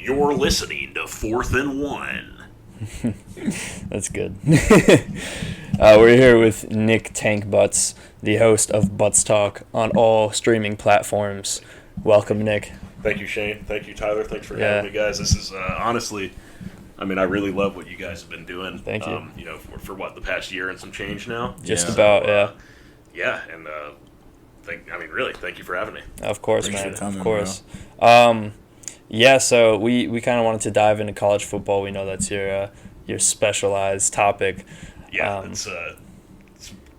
You're listening to 4th and 1. That's good. We're here with Nick Tank Butts, the host of Butts Talk on all streaming platforms. Welcome, Nick. Thank you, Shane. Thank you, Tyler. Thanks for having me, guys. This is honestly, I really love what you guys have been doing. Thank you. For what, the past year and some change now? Just about, yeah. Yeah, and really, thank you for having me. Of course, Thanks man. for coming, of course. So we kind of wanted to dive into college football. We know that's your specialized topic. Yeah, it's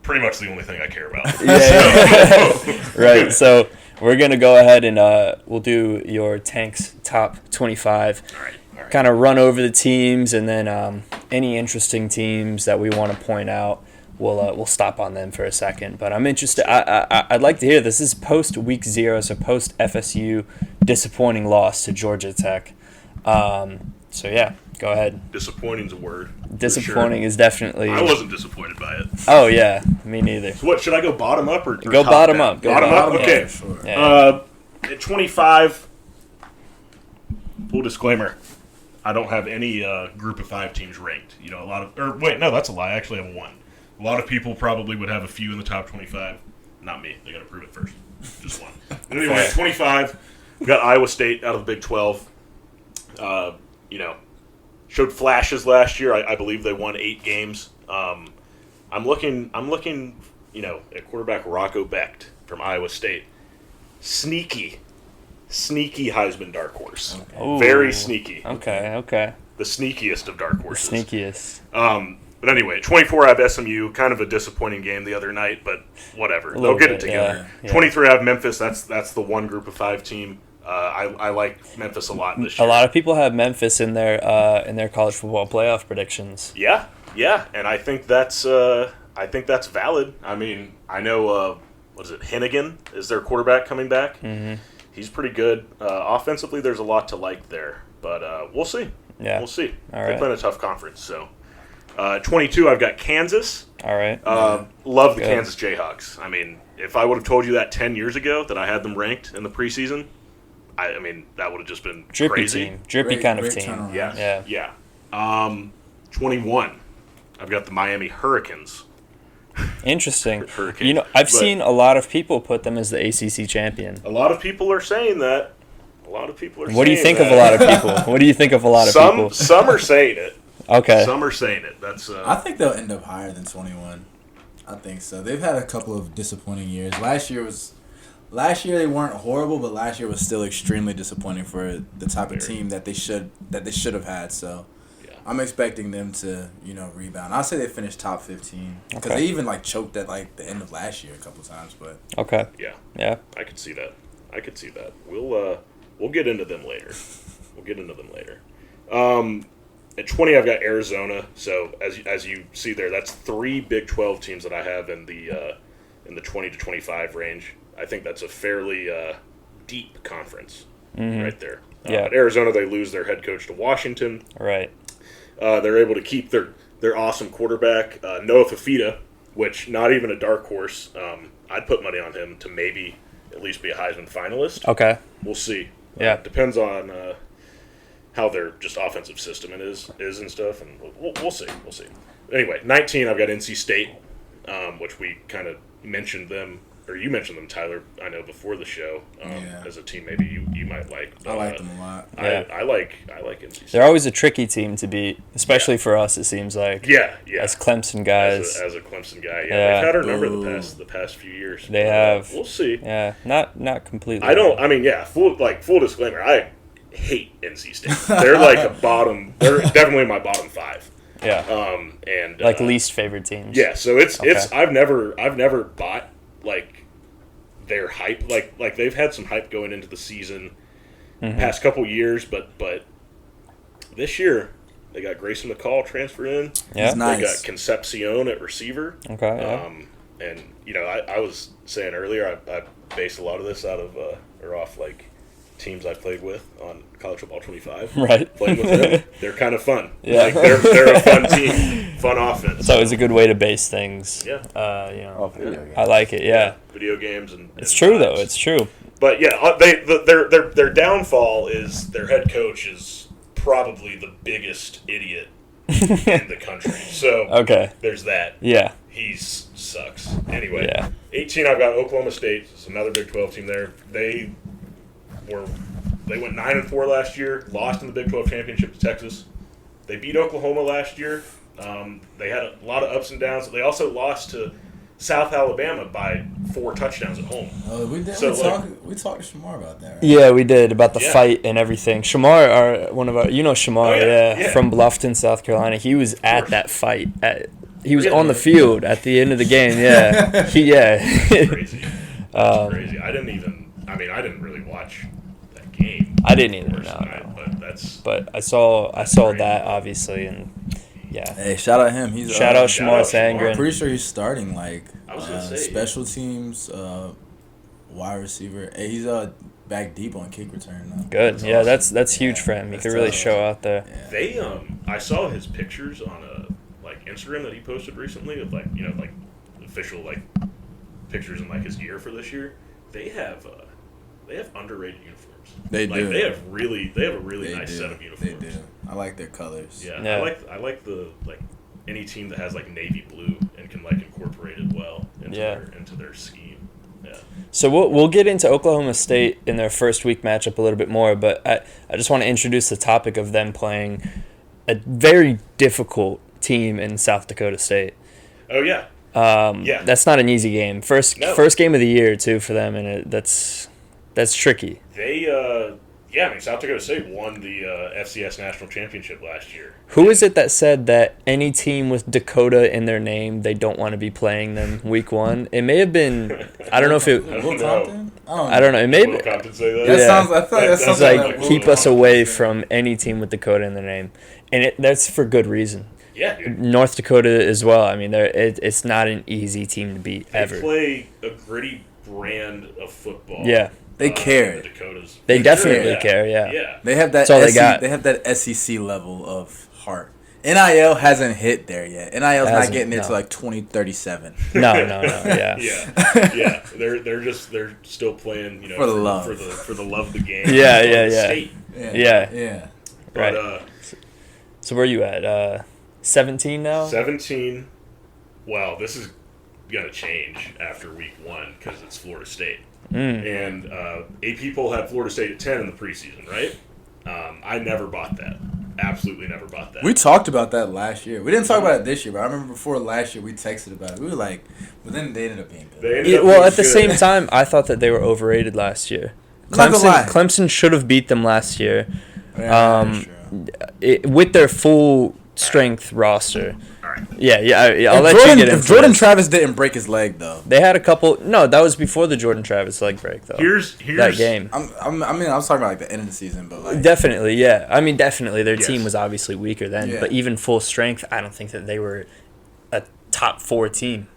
pretty much the only thing I care about. Yeah. Right. So we're gonna go ahead and we'll do your Tank's top 25. All right. Kind of run over the teams, and then any interesting teams that we want to point out, we'll stop on them for a second. But I'm interested. I'd like to hear this. This is post week 0, so post FSU disappointing loss to Georgia Tech. So yeah, go ahead. Disappointing's a word. Disappointing is definitely. I wasn't disappointed by it. Oh yeah, me neither. So what should I go bottom up or go top bottom down? up? Go bottom up. Okay. Yeah, sure. Yeah. At 25. Full disclaimer. I don't have any group of 5 teams ranked. That's a lie. I actually have 1. A lot of people probably would have a few in the top 25. Not me. They got to prove it first. Just 1. Anyway, at 25, we got Iowa State out of the Big 12. Showed flashes last year. I believe they won 8 games. I'm looking. At quarterback Rocco Becht from Iowa State. Sneaky Heisman dark horse. Ooh. Very sneaky. Okay. The sneakiest of dark horses. The sneakiest. But anyway, 24 I have SMU. Kind of a disappointing game the other night, but whatever. They'll get it together. Yeah. 23 I have Memphis. That's the one group of 5 team. I like Memphis a lot this year. A lot of people have Memphis in their college football playoff predictions. Yeah, and I think that's valid. I know Hennigan is their quarterback coming back. Mm-hmm. He's pretty good. Offensively, there's a lot to like there, but we'll see. Yeah, we'll see. All They right. play in a tough conference. So, 22, I've got Kansas. All right. Love the Good. Kansas Jayhawks. If I would have told you that 10 years ago that I had them ranked in the preseason, that would have just been Drippy crazy. team. Drippy Great- kind of great team. turnaround. Yeah. 21, I've got the Miami Hurricanes. Interesting. Hurricanes. I've seen a lot of people put them as the ACC champion. A lot of people are saying that. What do you think of a lot of people? What do you think of a lot of people? Some are saying it. Okay. Some are saying it. That's. I think they'll end up higher than 21. I think so. They've had a couple of disappointing years. Last year they weren't horrible, but last year was still extremely disappointing for the type of team that they should have had. So Yeah. I'm expecting them to rebound. I'll say they finished top 15 because Okay. they even choked at the end of last year a couple times. But Okay. Yeah. I could see that. We'll get into them later. At 20, I've got Arizona. So as you see there, that's 3 Big 12 teams that I have in the 20 to 25 range. I think that's a fairly deep conference right there. Yeah. At Arizona, they lose their head coach to Washington. Right. They're able to keep their awesome quarterback, Noah Fafita, which not even a dark horse. I'd put money on him to maybe at least be a Heisman finalist. Okay. We'll see. Yeah. Depends on how their just offensive system is and stuff, and we'll see. Anyway, 19, I've got NC State, which we kind of mentioned them, or you mentioned them, Tyler, I know, before the show, as a team maybe you might like. But, I like them a lot. I like NC State. They're always a tricky team to beat, especially for us, it seems like. Yeah. As Clemson guys. As a Clemson guy, Yeah. they've had our number the past few years. They have. We'll see. Yeah. Not completely. Full disclaimer, I hate NC State. They're they're definitely my bottom 5. Yeah. And least favorite teams. Yeah, so it's Okay. I've never bought their hype. Like they've had some hype going into the season past couple years, but this year they got Grayson McCall transfer in. Yeah. He's nice. They got Concepcion at receiver. Okay. Yeah. And I was saying earlier, I base a lot of this off teams I played with on College Football 25. Right. Playing with them, they're kind of fun. Yeah. They're a fun team, fun offense. It's always a good way to base things. Yeah. I like it. Yeah. Video games and It's true though. vibes. It's true. But yeah, their downfall is their head coach is probably the biggest idiot in the country. So Okay. there's that. Yeah. He sucks. Anyway, Yeah. 18. I've got Oklahoma State. It's another Big 12 team there. They went 9-4 last year. Lost in the Big 12 championship to Texas. They beat Oklahoma last year. They had a lot of ups and downs. They also lost to South Alabama by 4 touchdowns at home. Oh, we talked to Shamar about that, right? Yeah, we did, about the Yeah. fight and everything. Shamar, one of our, Shamar, Oh, yeah. from Bluffton, South Carolina. He was at that fight. He was Really? on the field at the end of the game. Yeah, It's crazy. It's crazy. I didn't really watch that game. I didn't either. No. But I saw that obviously, and yeah. Hey, shout out him. He's Shout out shout Shamar out Sangren. I'm pretty sure he's starting I was gonna say, special teams, wide receiver. Hey, he's back deep on kick return now. Good. Yeah, awesome. that's huge for him. He That's could really tough. show out there. Yeah. They I saw his pictures on Instagram that he posted recently of official pictures in his gear for this year. They have underrated uniforms. They do. They have a really nice do. set of uniforms. They do. I like their colors. Yeah, Yeah. I like the any team that has navy blue and can incorporate it well into their scheme. Yeah. So we'll get into Oklahoma State in their first week matchup a little bit more, but I just want to introduce the topic of them playing a very difficult team in South Dakota State. Oh yeah. Yeah. That's not an easy game. First game of the year too for them, and that's tricky. They South Dakota State won the FCS National Championship last year. Who is it that said that any team with Dakota in their name, they don't want to be playing them week 1? It may have been, I don't know if it, Will know. Compton? I don't know. It may Will be, Compton say that? That Yeah. sounds. I feel like that That sounds sounds like like Will keep us Compton away said. from any team with Dakota in their name, and that's for good reason. Yeah, dude. North Dakota as well. I mean, it's not an easy team to beat They ever. play a gritty brand of football. Yeah, They care. The Dakotas. they For definitely sure, care. Yeah. Yeah. They have that. That's all they got. They have that SEC level of heart. NIL hasn't hit there yet. NIL's not Hasn't, getting there no. till 2037. No. Yeah. Yeah. They're still playing, For the love. for the love of the game. Yeah, for yeah, the yeah. state. Yeah. But Right. So where are you at? 17 now? 17. Well, this is gonna change after week 1 because it's Florida State, and AP poll had Florida State at 10 in the preseason, right? I never bought that. Absolutely never bought that. We talked about that last year. We didn't talk about it this year, but I remember before last year we texted about it. We were like, but then they ended up being good. They ended up Well, being at the good. same time, I thought that they were overrated last year. Not gonna lie. Clemson should have beat them last year Yeah, that's true. with their full strength roster. All right. Yeah. I'll let you get into If Jordan this. Travis didn't break his leg though, They had a couple. No, that was before the Jordan Travis leg break, though. Here's that game. I was talking about the end of the season, but Definitely, yeah. I mean, definitely, their Yes. team was obviously weaker then, Yeah. but even full strength, I don't think that they were a top 4 team.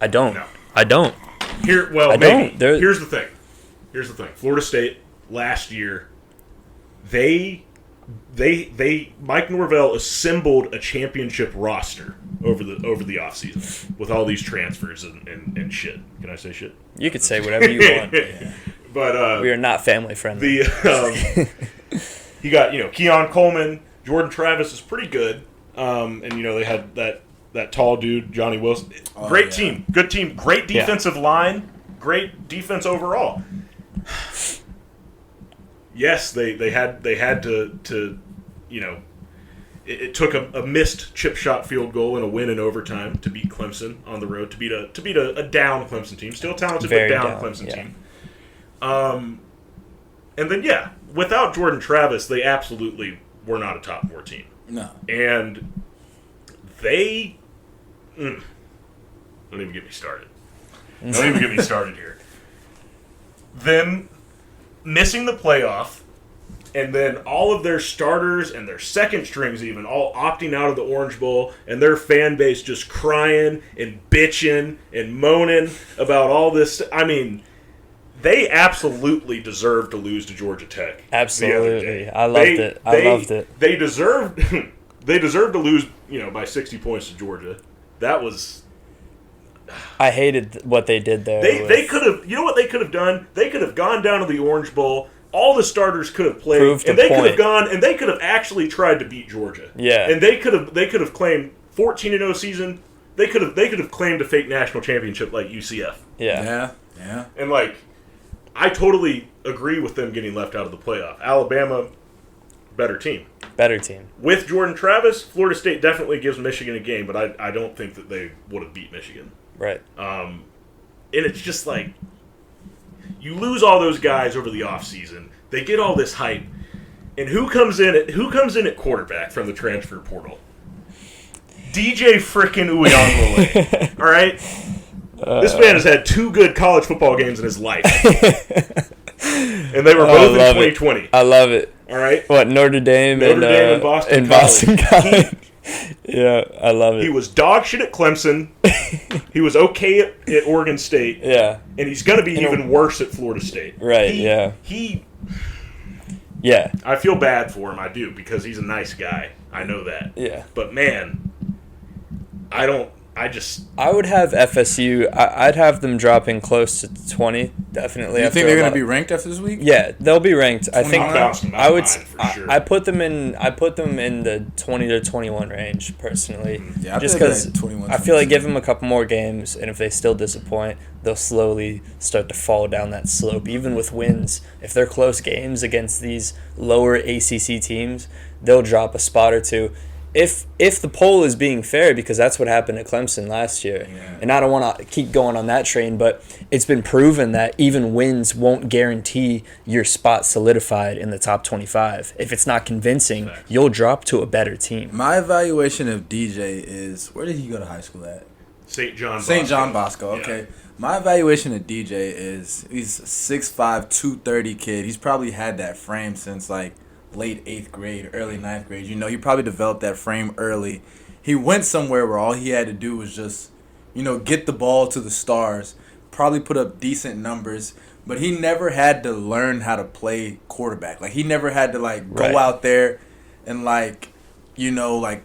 I don't. No. I don't. Well, I maybe. don't. They're- Here's the thing. Florida State last year, they Mike Norvell assembled a championship roster over the offseason with all these transfers and shit. Can I say shit? You could say whatever you want. But We are not family friendly. He got Keon Coleman, Jordan Travis is pretty good, and they had that tall dude Johnny Wilson. Great team, good team, great defensive line, great defense overall. Yes, they had to it took a missed chip shot field goal and a win in overtime to beat Clemson on the road, to beat a down Clemson team, still talented Very but down down, Clemson yeah. team. And then without Jordan Travis, they absolutely were not a top 4 team. no. And they don't even get me started. Don't even get me started here. Then missing the playoff, and then all of their starters and their second strings even all opting out of the Orange Bowl, and their fan base just crying and bitching and moaning about all this. I mean, they absolutely deserved to lose to Georgia Tech. Absolutely. I loved it. I loved it. They deserved they deserved to lose, by 60 points to Georgia. That was I hated what they did there. They could have. You know what they could have done? They could have gone down to the Orange Bowl. All the starters could have played, Proved and a they could have point. gone and they could have actually tried to beat Georgia. Yeah. And they could have claimed 14-0 season. They could have claimed a fake national championship like UCF. Yeah. Yeah. And like, I totally agree with them getting left out of the playoff. Alabama, better team. Better team. With Jordan Travis, Florida State definitely gives Michigan a game, but I don't think that they would have beat Michigan. Right. And it's just like, you lose all those guys over the offseason. They get all this hype. And who comes in at quarterback from the transfer portal? DJ frickin' Uiagalelei. All right? This man has had 2 good college football games in his life. And they were both in 2020. I love it. All right? What, Notre Dame and Boston College. Yeah, I love it. He was dog shit at Clemson. He was okay at Oregon State. Yeah. And he's going to be even worse at Florida State. Right, Yeah. I feel bad for him, I do, because he's a nice guy. I know that. Yeah. But, man, I would have FSU. I'd have them dropping close to 20, definitely. You think they're going to be ranked after this week? Yeah, they'll be ranked. I think I would. For sure. I put them in the 20 to 21 range personally. Yeah, just because I feel like give them a couple more games, and if they still disappoint, they'll slowly start to fall down that slope. Even with wins, if they're close games against these lower ACC teams, they'll drop a spot or two. If the poll is being fair, because that's what happened at Clemson last year, and I don't want to keep going on that train, but it's been proven that even wins won't guarantee your spot solidified in the top 25. If it's not convincing, you'll drop to a better team. My evaluation of DJ is, where did he go to high school at? St. John Bosco. Okay. Yeah. My evaluation of DJ is he's 6'5", 230 kid. He's probably had that frame since like late 8th grade, early 9th grade. You know, he probably developed that frame early. He went somewhere where all he had to do was just, get the ball to the stars, probably put up decent numbers, but he never had to learn how to play quarterback. Like, he never had to, go out there and,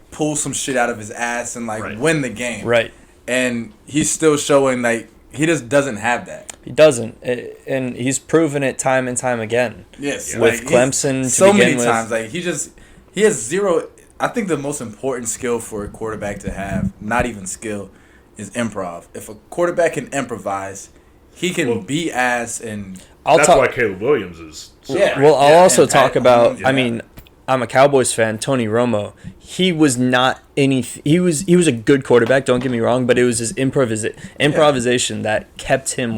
pull some shit out of his ass and, win the game. Right. And he's still showing, he just doesn't have that. He doesn't, and he's proven it time and time again. Yes, with Clemson. So many times, he has zero. I think the most important skill for a quarterback to have, not even skill, is improv. If a quarterback can improvise, he can beat ass, and that's why Caleb Williams is. Well, I'll also talk about. Yeah. I mean, I'm a Cowboys fan. Tony Romo. He was not he was a good quarterback. Don't get me wrong, but it was his improvisation that kept him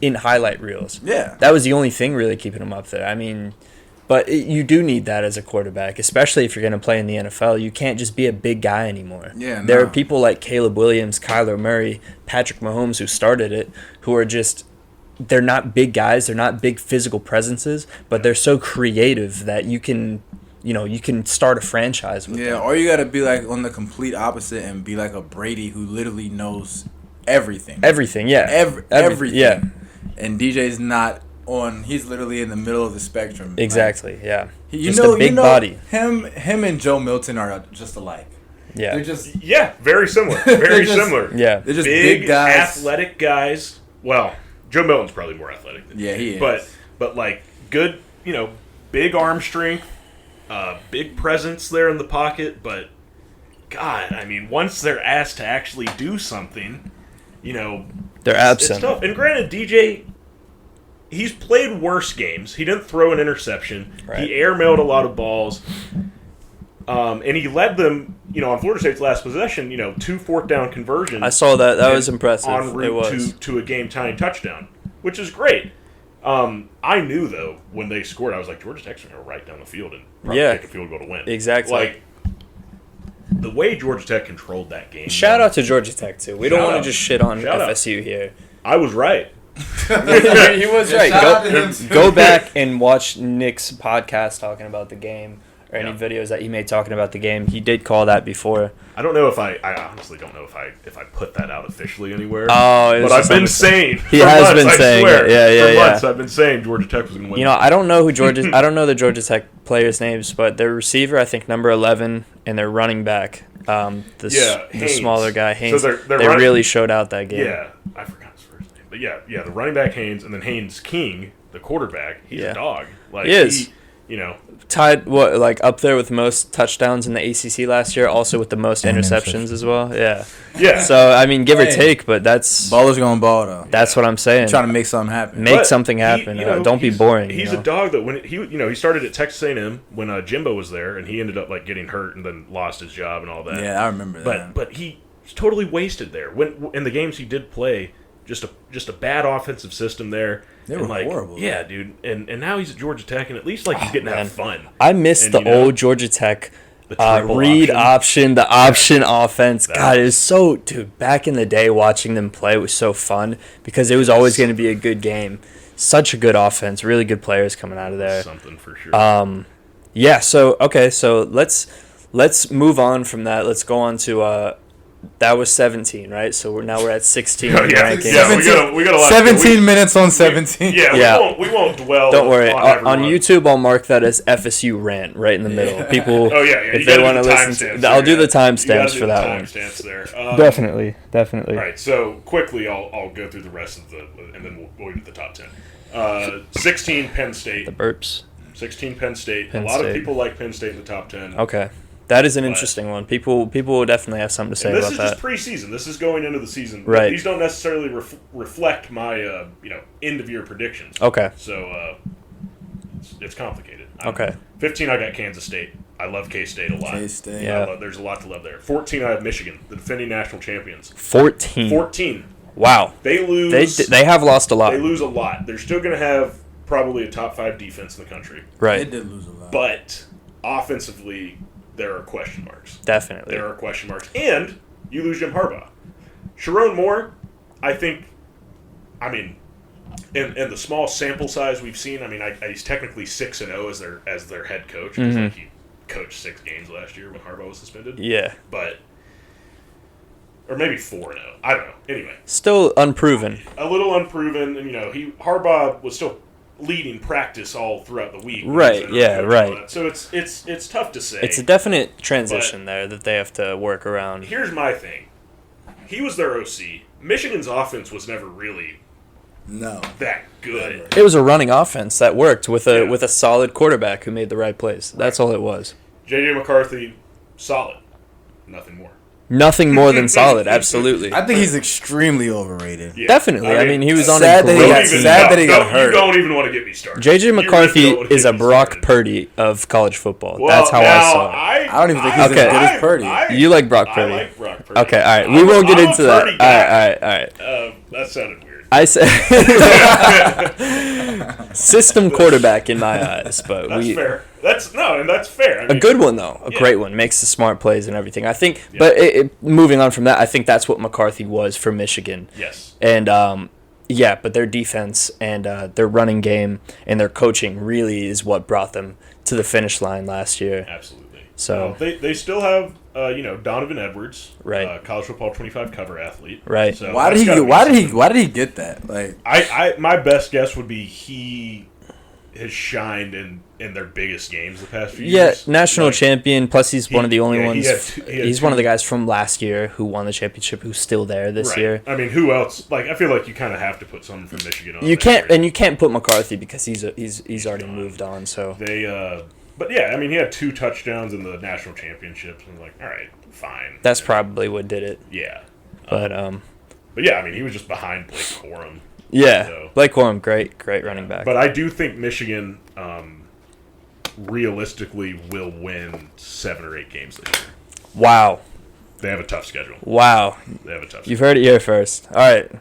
in highlight reels. Yeah, that was the only thing really keeping him up there. I mean, but you do need that as a quarterback, especially if you're going to play in the NFL. You can't just be a big guy anymore. Yeah, there are people like Caleb Williams, Kyler Murray, Patrick Mahomes who started it, who are just. They're not big guys. They're not big physical presences, but they're so creative that you can start a franchise with them. Or you got to be on the complete opposite and be like a Brady who literally knows everything. Everything, yeah. Everything. Yeah. And DJ's not on. He's literally in the middle of the spectrum. Exactly. Yeah. Just a big body. Him and Joe Milton are just alike. Yeah. They're just very similar. Very similar. Yeah. They're just big guys, athletic guys. Well, Joe Milton's probably more athletic than he is. But good, big arm strength. Big presence there in the pocket, but God, I mean, once they're asked to actually do something, they're absent. It's tough. And granted, DJ, he's played worse games. He didn't throw an interception. Right. He airmailed a lot of balls, and he led them. On Florida State's last possession, 2 4th down conversions. I saw that. That was impressive. En route to a game-tying touchdown, which is great. I knew, though, when they scored, I was like, Georgia Tech's going to go right down the field and probably kick a field goal to win. Exactly. The way Georgia Tech controlled that game. Shout out to Georgia Tech, too. We don't want to just shit on FSU here. I was right. He was right. Go back and watch Nick's podcast talking about the game. Or any videos that he made talking about the game. He did call that before. I don't know if I honestly don't know if I put that out officially anywhere. Oh, but I've been saying he has been saying it. Yeah, for months I've been saying Georgia Tech was going to win. I don't know I don't know the Georgia Tech players' names, but their receiver, I think number 11, and their running back, The Haynes. smaller guy, Haynes. So they're they running, really showed out that game. Yeah, I forgot his first name. But yeah, the running back Haynes, and then Haynes King, the quarterback, he's a dog. Like, he is. Tied up there with most touchdowns in the ACC last year, also with the most interceptions as well. Yeah. Yeah. So I mean, give or take, but that's ballers gonna ball though. That's what I'm saying. Trying to make something happen. Make something happen. Don't be boring. He's a dog that when he started at Texas A&M when Jimbo was there, and he ended up getting hurt and then lost his job and all that. Yeah, I remember that. But he was totally wasted there. When in the games he did play, just a bad offensive system there. They were horrible. Yeah, dude. And now he's at Georgia Tech, and at least he's getting to have fun. I miss the old Georgia Tech read option, the option offense. God, it was so, dude, back in the day watching them play, it was so fun because it was always going to be a good game. Such a good offense, really good players coming out of there. Something for sure. Yeah, so let's move on from that. Let's go on to that was 17, right? So we're at 16 rankings. Yeah, we got a lot. 17 minutes on 17. We won't dwell. Don't worry. On everyone. YouTube, I'll mark that as FSU rant right in the middle. People, if you they gotta want to do listen to, I'll do the timestamps for that one. Timestamps there. Definitely. All right. So quickly, I'll go through the rest of and then we'll get to the top 10. 16 Penn State. The burps. 16 Penn State. Penn a lot State. of people like Penn State in the top 10. Okay. That is an interesting one. People will definitely have something to say about that. This is just preseason. This is going into the season. Right. These don't necessarily reflect my end of year predictions. Okay. So it's complicated. 15, I got Kansas State. I love K-State a lot. K-State. Yeah. There's a lot to love there. 14, I have Michigan, the defending national champions. 14. Wow. They lose. They have lost a lot. They lose a lot. They're still going to have probably a top 5 defense in the country. Right. They did lose a lot. But offensively, there are question marks. Definitely. There are question marks. And you lose Jim Harbaugh. Sharon Moore, I think, in the small sample size we've seen, he's technically 6-0 as their head coach. Because he coached 6 games last year when Harbaugh was suspended. Yeah. Or maybe 4-0. I don't know. Anyway. Still unproven. A little unproven. And, Harbaugh was still leading practice all throughout the week. Right, yeah, right. So it's tough to say. It's a definite transition there that they have to work around. Here's my thing. He was their OC. Michigan's offense was never really that good. It was a running offense that worked with a solid quarterback who made the right plays. That's all it was. J.J. McCarthy, solid. Nothing more. Nothing more than solid, absolutely. I think he's extremely overrated. Yeah. Definitely. He was on sad a great team. Sad that he got hurt. You don't even want to get me started. J.J. McCarthy is a Brock Purdy of college football. Well, that's how I saw it. I don't even think he's as good as Purdy. You like Brock Purdy? I like Brock Purdy. Okay, all right. We won't get into that. All right. That sounded weird. I said system quarterback in my eyes, but that's fair. That's fair. A good one though, a great one, makes the smart plays and everything. I think, but moving on from that, I think that's what McCarthy was for Michigan. Yes. And but their defense and their running game and their coaching really is what brought them to the finish line last year. Absolutely. So they still have Donovan Edwards, right? College Football 25 cover athlete, right? So why did he get that? Like, my best guess would be he has shined in their biggest games the past few years. Yeah, national champion. Plus, he's one of the only ones. He's one of the guys from last year who won the championship, who's still there this year. Who else? I feel like you kind of have to put someone from Michigan on. You can't put McCarthy because he's already moved on. So But yeah, he had 2 touchdowns in the national championships, and all right, fine. That's probably what did it. Yeah, but yeah, he was just behind Blake Corum. Yeah, so. Blake Corum, great running back. But I do think Michigan, realistically, will win 7 or 8 games this year. Wow, they have a tough schedule. Wow, they have a tough schedule. You've heard it here first. All right.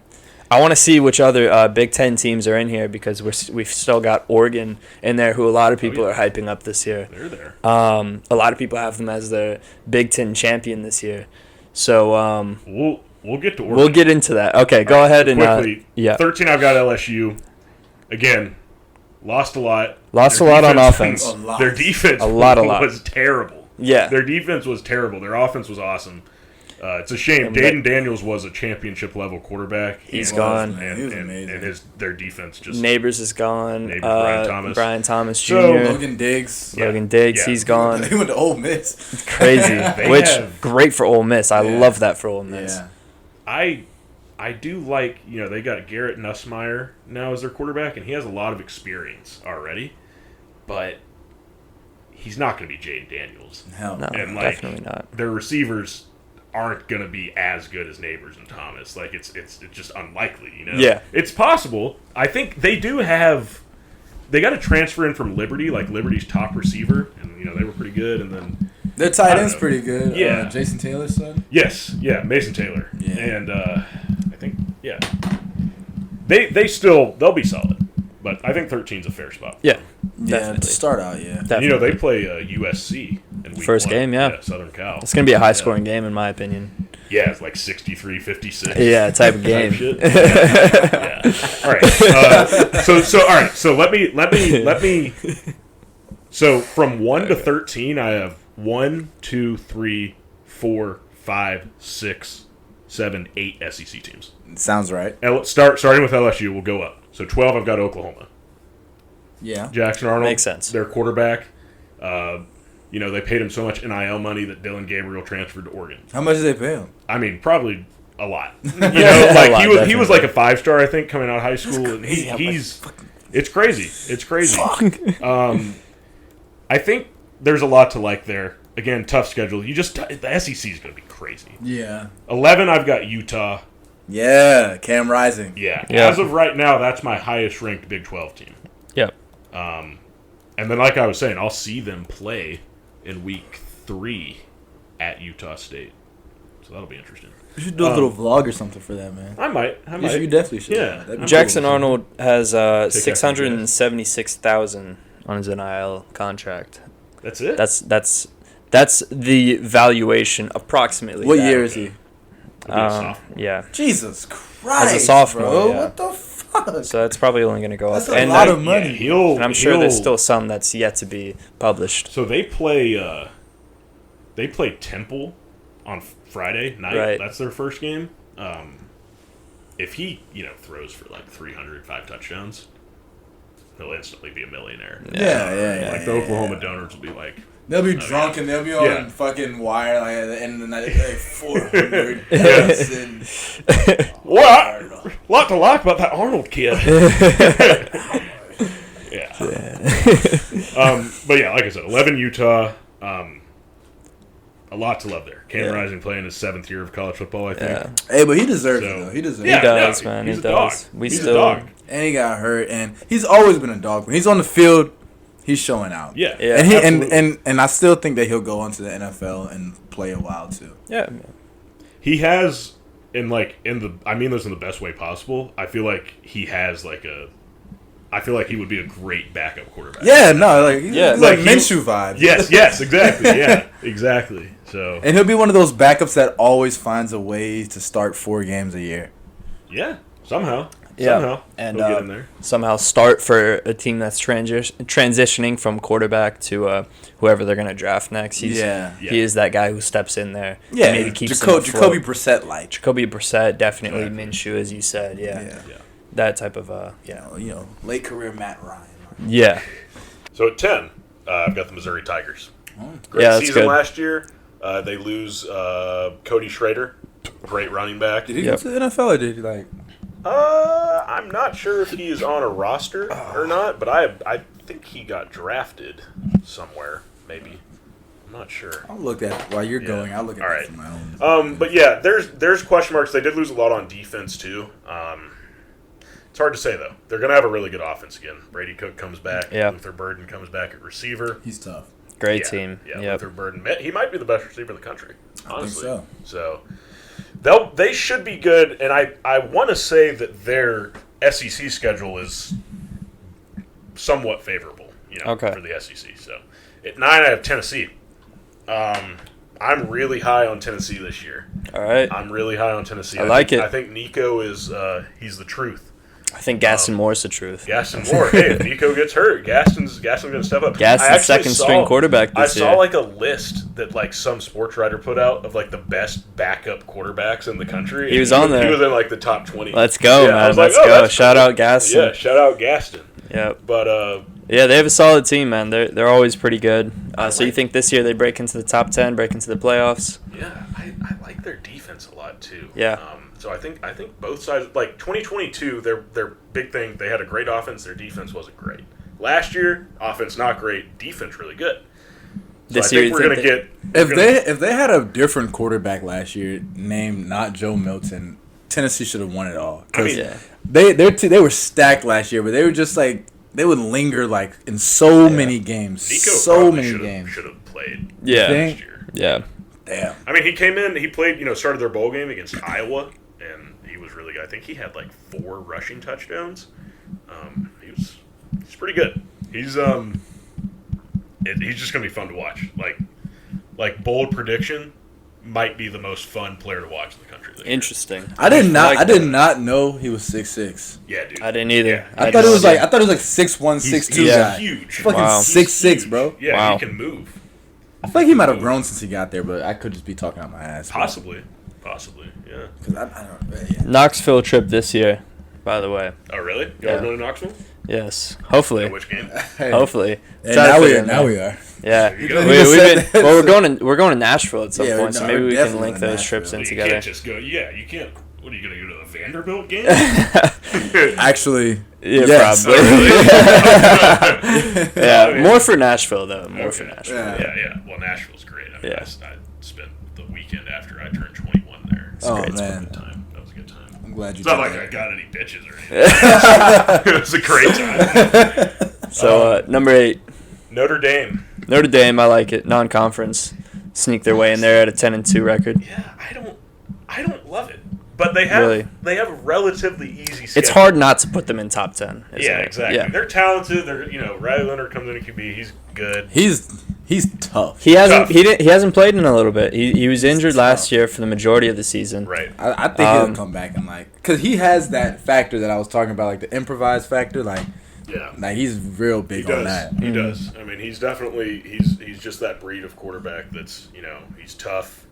I want to see which other Big Ten teams are in here because we've still got Oregon in there, who a lot of people are hyping up this year. They're there. A lot of people have them as their Big Ten champion this year. So we'll get to Oregon. We'll get into that. Okay, go ahead and quickly. 13. I've got LSU. Again, lost a lot. Lost a lot on offense. Their defense was terrible. Yeah, their defense was terrible. Their offense was awesome. It's a shame. Dayton Daniels was a championship-level quarterback. He's gone. Man. He was amazing. And their defense just... Neighbors is gone. Brian Thomas Jr. Logan Diggs. He's gone. He went to Ole Miss. Crazy. Great for Ole Miss. I love that for Ole Miss. Yeah. I do like, they got Garrett Nussmeier now as their quarterback, and he has a lot of experience already, but he's not going to be Jaden Daniels. Hell No, and definitely not. Their receivers aren't going to be as good as Neighbors and Thomas. Like, it's just unlikely, Yeah. It's possible. I think they do have... They got to transfer in from Liberty, like Liberty's top receiver, and, they were pretty good, and then... Their tight end's pretty good. Yeah. Jason Taylor's son? Yes, yeah, Mason Taylor. Yeah. And I think, yeah. They'll be solid, but I think 13's a fair spot. Yeah. Yeah, Definitely. to start out, yeah. Definitely. They play USC in week First 1. game, yeah. Southern Cal. It's going to be a high-scoring game, in my opinion. Yeah, it's like 63-56. Yeah, type of game. Shit. Yeah. All right. So let me. So from 1 to 13, I have 1, 2, 3, 4, 5, 6, 7, 8 SEC teams. Sounds right. And let's starting with LSU. We'll go up. So 12, I've got Oklahoma. Yeah. Jackson Arnold Makes sense. Their quarterback. They paid him so much NIL money that Dylan Gabriel transferred to Oregon. How much did they pay him? I mean, probably a lot. He was Definitely. like a 5-star, I think, coming out of high school, and he's it's crazy. It's crazy. I think there's a lot to like there. Again, tough schedule. The SEC is going to be crazy. Yeah. 11, I've got Utah. Yeah, Cam Rising. Yeah. Yeah. As of right now, that's my highest ranked Big 12 team. Yep. And then, like I was saying, I'll see them play in week 3 at Utah State. So that'll be interesting. You should do a little vlog or something for that, man. I might. You definitely should. Yeah. That'd be Jackson cool. Arnold has that from 676,000 on his NIL contract. That's it? That's the valuation approximately. What year is he? He'll be a sophomore. Yeah. Jesus Christ, As a sophomore, bro. yeah. What the fuck? So that's probably only going to go That's up. a And lot I- of money. Yeah, And I'm sure there's still some that's yet to be published. So they play Temple on Friday night. Right. That's their first game. If he, throws for like 305 touchdowns, he'll instantly be a millionaire. Yeah. Like the Oklahoma donors will be like, They'll be drunk yeah. and they'll be Yeah. on fucking wire like at the end of the night, like 400 and what? Lot to like about that Arnold kid. Yeah. But yeah, like I said, 11 Utah. A lot to love there. Cam Rising playing his 7th year of college football, I think. Yeah. Hey, but he deserves So- it though. He deserves Yeah, it. does, no, man. He's He a does. dog. We He's still- a dog. And he got hurt, and he's always been a dog. When he's on the field, he's showing out. Yeah. Yeah. And he absolutely. and I still think that he'll go on to the NFL and play a while too. Yeah. He has, I mean this in the best way possible. I feel like he has I feel like he would be a great backup quarterback. Yeah, no, like he's Yeah. like Like, Minshew vibes. Yes, exactly. Yeah, exactly. So, And he'll be one of those backups that always finds a way to start 4 games a year. yeah, somehow. Yeah. Somehow. And he'll get in there. somehow start for a team that's transitioning from quarterback to whoever they're going to draft next. Yeah. He is that guy who steps in there. Yeah, Maybe keeps them Jacoby afloat. Brissett like. Jacoby Brissett, definitely. Exactly. Minshew, as you said. Yeah. Yeah. That type of, Late career Matt Ryan. Yeah. So at 10, I've got the Missouri Tigers. Great Yeah, that's season good. last year. They lose Cody Schrader, great running back. Did he Yep. go to the NFL or did he like? I'm not sure if he is on a roster or not, but I think he got drafted somewhere, maybe. I'm not sure. I'll look at it while you're going. I'll look at All that right. for my own. But yeah, there's question marks. They did lose a lot on defense too. It's hard to say though. They're gonna have a really good offense again. Brady Cook comes back. Yeah. Luther Burden comes back at receiver. He's tough. Great Yeah, team. Yeah, Yep. Luther Burden. He might be the best receiver in the country. Honestly. I think So they should be good, and I want to say that their SEC schedule is somewhat favorable, Okay. for the SEC. So at 9, I have Tennessee. I'm really high on Tennessee this year. All right. I'm really high on Tennessee. I like it. I think Nico is he's the truth. I think Gaston Moore's the truth. Gaston Moore. Hey, if Nico gets hurt, Gaston's going to step up. Gaston's second-string quarterback this year. I saw like a list that like some sports writer put out of like the best backup quarterbacks in the country. He was on there. He was in like the top 20. Let's go, man. Let's go. Shout out Gaston. Yeah, shout out Gaston. Yep. But yeah, they have a solid team, man. They're always pretty good. So you think this year they break into the top 10, break into the playoffs? Yeah, I like their defense a lot too. Yeah. So I think both sides, like 2022, their big thing, they had a great offense, their defense wasn't great. Last year, offense not great, defense really good. So This I year think we're gonna get If they had a different quarterback last year, named not Joe Milton, Tennessee should have won it all. I mean, Yeah. They were stacked last year, but they were just like they would linger like in so many games, Nico so many games. should have played Yeah. last year. Yeah. Damn. I mean, he came in, he played, started their bowl game against Iowa, and he was really good. I think he had like 4 rushing touchdowns. He's pretty good. He's just gonna be fun to watch. Like bold prediction, might be the most fun player to watch in the country. Interesting. I did that. not know he was 6'6". Yeah, dude. I didn't either. Yeah. I thought it was like 6'1", 6'2" He's guy. huge. Fucking Wow. 6'6", Huge. bro. Yeah, Wow. he can move. I feel like he might have grown since he got there, but I could just be talking out my ass. Possibly, yeah. 'Cause I don't. Yeah. Knoxville trip this year, by the way. Oh, really? Y'all Yeah. going to Knoxville? Yes. Hopefully. Yeah, which game? Hey. Hopefully. And Try to now fit we in now there. we are. Yeah. There you go. You just We're said that. we're going to Nashville at some Yeah, point, so no, maybe we're we can definitely link going those to trips in You together. can't just go. Yeah, you can't. What are you going to go to the Vanderbilt game? Actually, Yeah, yes. probably. Oh, really? Yeah, more for Nashville though. More for Okay. Nashville. Yeah. Yeah. Well, Nashville's great. I mean, Yeah. I spent the weekend after I turned 21 there. It's Oh, great. It's a man. good time. That was a good time. I'm glad you It's not did like that. I got any bitches or anything. It was a great time. So number 8, Notre Dame. Notre Dame. I like it. Non-conference, sneak their way in there at a 10-2 record. Yeah, I don't love it, but they have Really? a relatively easy schedule. It's hard not to put them in top 10. Isn't Yeah, it? exactly. Yeah. They're talented. They're Riley Leonard comes in at QB. He's good. He's tough. He hasn't Tough. he hasn't played in a little bit. He was injured last year for the majority of the season. Right. I think he'll come back and because he has that factor that I was talking about, like the improvised factor. Yeah. Like he's real He big on that. He does. I mean, he's definitely he's just that breed of quarterback that's he's tough.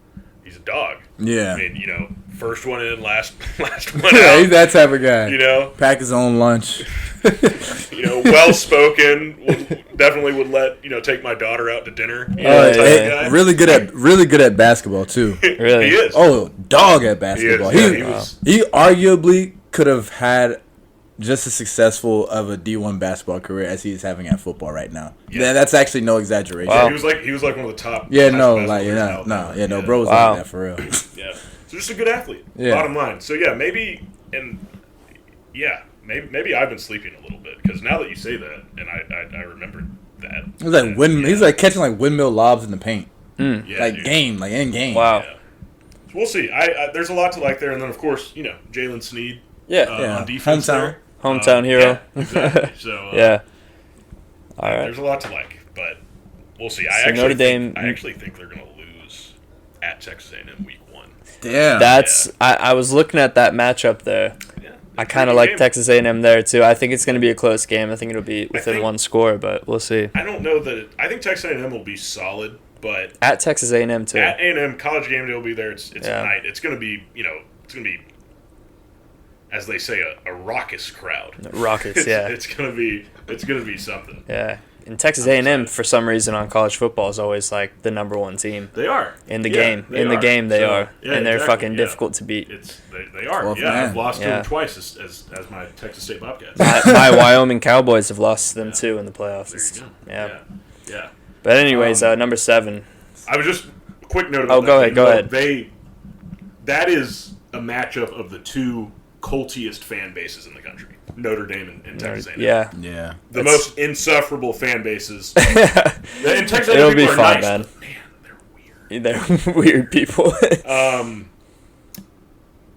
He's a dog. Yeah. I mean, first one in, last one Yeah, out. he's that type of guy. Pack his own lunch. Well spoken. Definitely would let take my daughter out to dinner. Yeah, type yeah. of guy. Really good at basketball too. Really? He is. Oh, dog at He is. basketball. Yeah, He he was. he arguably could have had just as successful of a D1 basketball career as he's having at football right now. Yeah. That's actually no exaggeration. Wow. He was like one of the top. Yeah, highest no, basketball like players in Alabama. bro was Wow. like that for real. Yeah. So just a good athlete. Yeah. Bottom line. So yeah, maybe I've been sleeping a little bit because now that you say that, and I remembered that. He's like catching like windmill lobs in the paint. Yeah, Like dude. game, like in game. Wow. Yeah. So we'll see. There's a lot to like there, and then of course Jalen Sneed Yeah. Yeah. on defense Hometown. there. Hometown hero. Yeah, exactly. So Yeah. All right. there's a lot to like, but we'll see. So Notre Dame- I actually think they're going to lose at Texas A&M week 1. Damn. That's I was looking at that matchup there. Yeah, I kind of like Texas A&M there too. I think it's going to be a close game. I think it'll be within think- one score, but we'll see. I don't know that. I think Texas A&M will be solid, but At Texas A&M too. at A&M college game day will be there. It's Yeah. a night. It's going to be it's going to be, as they say, a raucous crowd. Rockets, yeah. It's going to be something. Yeah. And Texas A&M, for some reason, on college football is always like the number one team They are in the Yeah, game. they In the are. game, they So, are, yeah, and they're exactly, fucking yeah. difficult to beat. They are. Well, Yeah, man. I've lost to Yeah. them twice as my Texas State Bobcats. My Wyoming Cowboys have lost to them too in the playoffs. There you go. Yeah. Yeah. But anyways, number 7. I was just a quick note about Oh, that go ahead, game. go ahead. That is a matchup of the two cultiest fan bases in the country, Notre Dame and Texas A&M. Yeah. Yeah. The most insufferable fan bases. And Texas A&M It'll people be are fun, nice, man. but man, they're weird. They're weird people.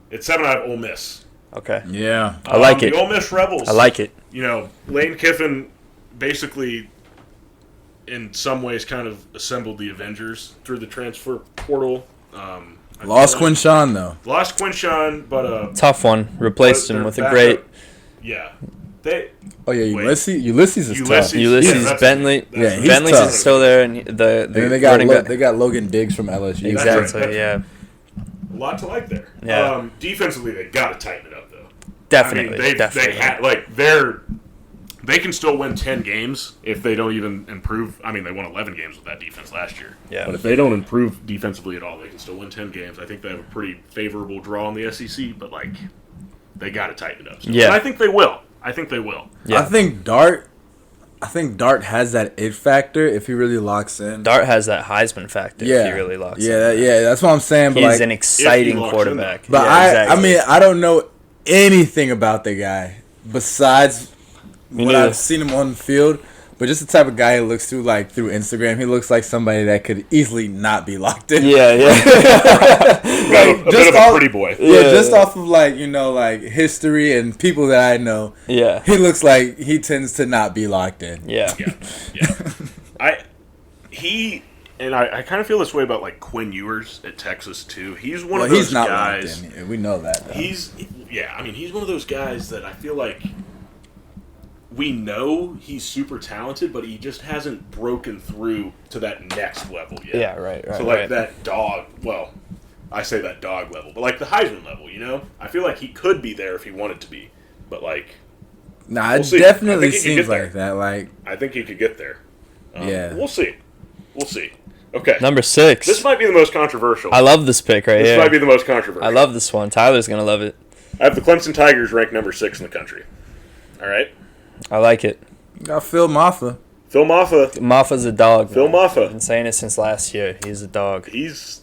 It's 7-5 Ole Miss. Okay. Yeah. I like it. The Ole Miss Rebels. I like it. Lane Kiffin basically, in some ways, kind of assembled the Avengers through the transfer portal. Lost Quinshawn though. Lost Quinshawn, but Tough one. Replaced him their with a backup- great Yeah. Oh yeah, Wait. Ulysses is tough. Ulysses that's- Bentley. Yeah, he's Bentley's tough. still there, and And then they got running back- they got Logan Diggs from LSU. exactly. That's right. Yeah, A lot to like there. Yeah. Defensively, they got to tighten it up, though. definitely. I mean, definitely. they can still win 10 games if they don't even improve. I mean, they won 11 games with that defense last year. Yeah. But if they don't improve defensively at all, they can still win 10 games. I think they have a pretty favorable draw in the SEC, but, like, they got to tighten it up. So, Yeah. and I think they will. Yeah. I think Dart has that it factor if he really locks in. Dart has that Heisman factor. yeah, If he really locks in. that's what I'm saying. But He's like, an exciting locks in, quarterback. but Yeah, exactly. I mean, I don't know anything about the guy besides Me what neither. I've seen him on the field. But just the type of guy he looks through Instagram, he looks like somebody that could easily not be locked in. Yeah, yeah. A bit Just of a all- pretty boy. Yeah, Yeah. just off of like history and people that I know, Yeah. he looks like he tends to not be locked in. Yeah. Yeah. I kind of feel this way about, like, Quinn Ewers at Texas, too. He's one of those He's not guys. locked in. We know that. Though. He's one of those guys that I feel like we know he's super talented, but he just hasn't broken through to that next level yet. Yeah, right. So, like, that dog, well, I say that dog level, but, like, the Heisman level, you know? I feel like he could be there if he wanted to be, but, like, Nah, we'll it see. definitely I think he could seems get there. like that. Like, I think he could get there. Yeah. We'll see. Okay. Number 6. This might be the most controversial. I love this pick right This here. might be the most controversial. I love this one. Tyler's going to love it. I have the Clemson Tigers ranked number 6 in the country. All right? I like it. got Phil Maffa. Phil Maffa. Maffa's a dog. Phil man. Maffa. I've been saying it since last year. He's a dog. He's...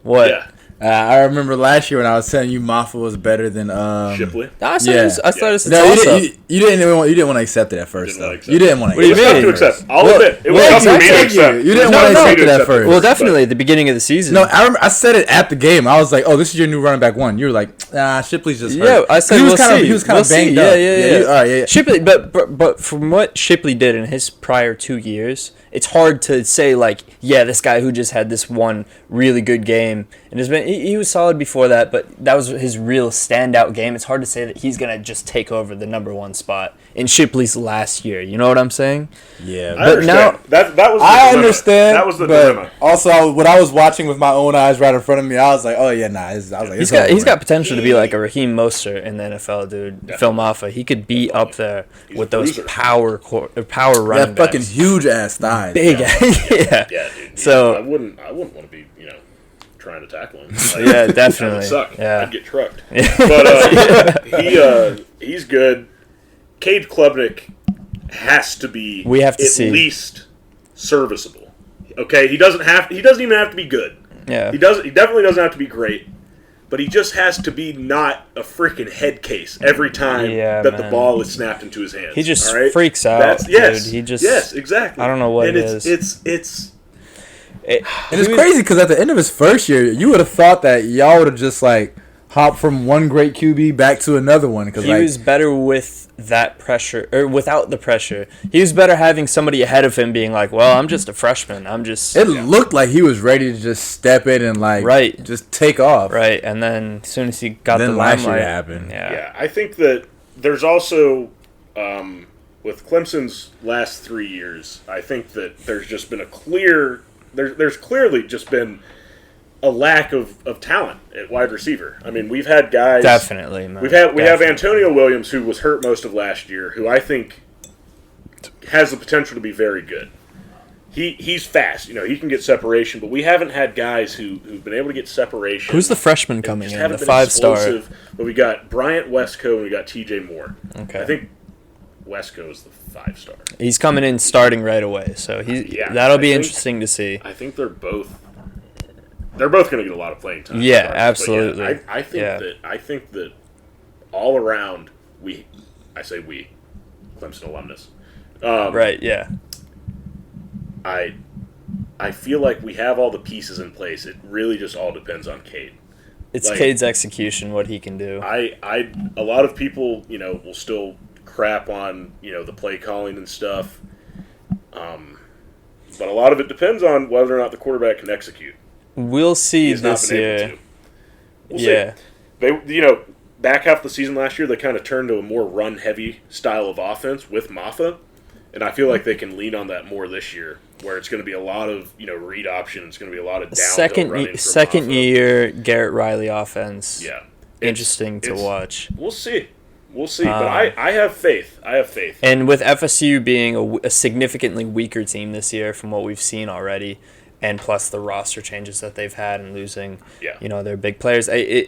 What? Yeah. I remember last year when I was telling you Maffa was better than Shipley. No, I thought Yeah. it was a No, you toss-up. didn't want to accept it at first. Didn't Though. wanna accept You didn't it. want to. What do you It was tough mean? to accept. I'll Well, admit. It was well, tough for me to exactly. accept. You didn't It was wanna tough for me accept to it at accept first. Well, but- definitely at the beginning of the season. No, I said it at the game. I was like, "Oh, this is your new running back one." You were like, "Nah, Shipley's just hurt." Yeah, I said he was we'll kind see. of he was kind We'll of banged see. up. Yeah. All right, yeah. Shipley, but from what Shipley did in his prior 2 years, it's hard to say like, yeah, this guy who just had this one really good game and has been he was solid before that, but that was his real standout game. It's hard to say that he's gonna just take over the number 1 spot in Shipley's last year. You know what I'm saying? Yeah, I But understand. now- that was the I dilemma. understand. That was the but dilemma. Also, when I was watching with my own eyes right in front of me, I was like, "Oh yeah, nah." I was like, He's it's got over. potential to be like a Raheem Mostert in the NFL, dude. Phil Maffa, he could be up there He's with a those bruiser. power running that fucking backs. huge ass thighs. Big, yeah. Yeah, dude. So- I wouldn't want to be, trying to tackle him. Like, Yeah, that definitely. would suck. Yeah. I'd get trucked. But he's good. Cade Klubnik has to be We have to at see. least serviceable. Okay, he doesn't even have to be good. Yeah. He definitely doesn't have to be great. But he just has to be not a freaking head case every time Yeah, that the man. ball is snapped into his hands. He just all right? freaks out, dude. He just- yes, exactly. I don't know what and it it's, is. It's It- And it's he was- crazy because at the end of his first year, you would have thought that y'all would have just like hopped from one great QB back to another one. Because He like, was better with that pressure, or without the pressure. He was better having somebody ahead of him being like, well, I'm just a freshman. I'm just... it looked like he was ready to just step in and like Right. just take off. Right, and then as soon as he got Then the last year limelight... happened. yeah. I think that there's also with Clemson's last 3 years, I think that there's just been a clear there's clearly just been a lack of talent at wide receiver. I mean, we've had guys Definitely, man. We have Definitely. Antonio Williams, who was hurt most of last year, who I think has the potential to be very good. He's fast, he can get separation, but we haven't had guys who've been able to get separation. Who's the freshman and coming just in? haven't The been 5-star? explosive. But we got Bryant Westco and we got TJ Moore. Okay. I think Westco is the 5-star. He's coming in starting right away, so that'll be interesting to see. I think they're both going to get a lot of playing time. Yeah, But absolutely. I think Yeah. that all around I say we, Clemson alumnus. Right, yeah. I feel like we have all the pieces in place. It really just all depends on Cade. It's Like- Cade's execution, what he can do. A lot of people, will still crap on, the play calling and stuff. But a lot of it depends on whether or not the quarterback can execute. We'll see He's not this been year. able to. We'll Yeah. see. back half of the season last year, they kind of turned to a more run-heavy style of offense with Maffa, and I feel like they can lean on that more this year, where it's going to be a lot of read option. It's going to be a lot of downhill running. Second year Garrett Riley offense. Yeah, interesting to watch. We'll see. But I have faith. And with FSU being a significantly weaker team this year from what we've seen already, and plus the roster changes that they've had and losing, their big players, I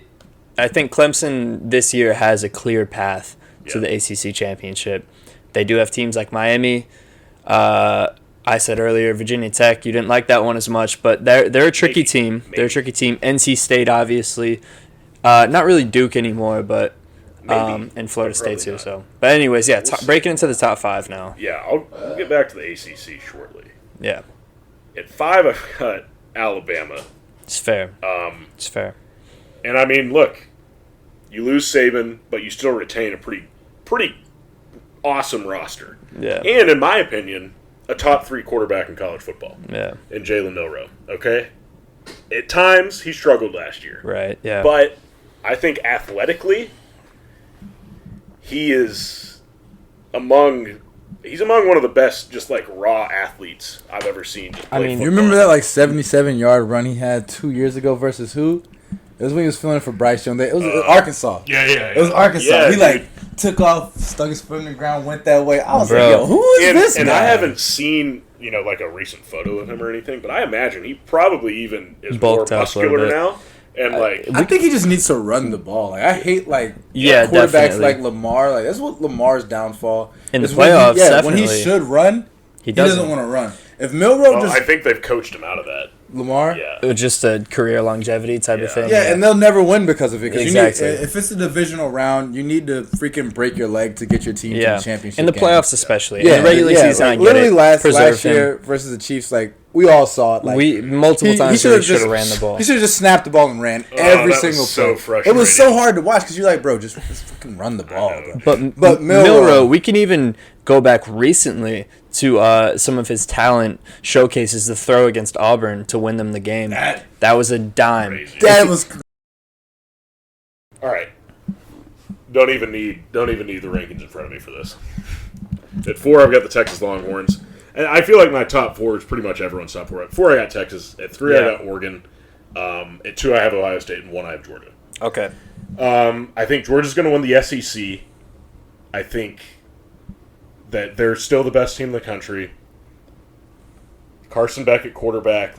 think Clemson this year has a clear path to the ACC championship. They do have teams like Miami. I said earlier, Virginia Tech. You didn't like that one as much, but they're a tricky team. They're a tricky team. NC State, obviously, not really Duke anymore, but. And Florida State too. So, but anyways, breaking into the top 5 now. Yeah, we'll get back to the ACC shortly. Yeah. At 5, I've got Alabama. It's fair. It's fair. And I mean, look, you lose Saban, but you still retain a pretty awesome roster. Yeah. And in my opinion, a top 3 quarterback in college football. Yeah. In Jalen Milroe. Okay. At times, he struggled last year. Right. Yeah. But I think athletically, he's among one of the best just like raw athletes I've ever seen. I mean, you remember that like 77-yard run he had 2 years ago versus who? It was when he was filling for Bryce Young. It was Arkansas. Yeah. It was Arkansas. Yeah, he took off, stuck his foot in the ground, went that way. I was like, yo, who is this guy? And I haven't seen like a recent photo of him or anything, but I imagine he probably even is more muscular now. And I think he just needs to run the ball. Like I hate quarterbacks definitely. like Lamar. Like that's what Lamar's downfall in the playoffs. When he should run, he doesn't want to run. If Milroe I think they've coached him out of that. Lamar, just a career longevity type of thing. Yeah, and they'll never win because of it. Exactly. If it's a divisional round, you need to freaking break your leg to get your team to the championship. In the game. playoffs, especially. Yeah, in the regular season, I get literally it. last year versus the Chiefs, we all saw it. Multiple times he should have ran the ball. He should have just snapped the ball and ran every single play. Frustrating. It was so hard to watch because you're like, bro, just fucking run the ball. Bro. But Milroe, we can even go back recently to some of his talent showcases, the throw against Auburn to win them the game. That was a dime. Crazy. That was. All right. Don't even need the rankings in front of me for this. At 4, I've got the Texas Longhorns. And I feel like my top 4 is pretty much everyone's top 4. At 4, I got Texas. At 3, I got Oregon. At 2, I have Ohio State. And 1, I have Georgia. Okay. I think Georgia's going to win the SEC. I think that they're still the best team in the country. Carson Beck at quarterback,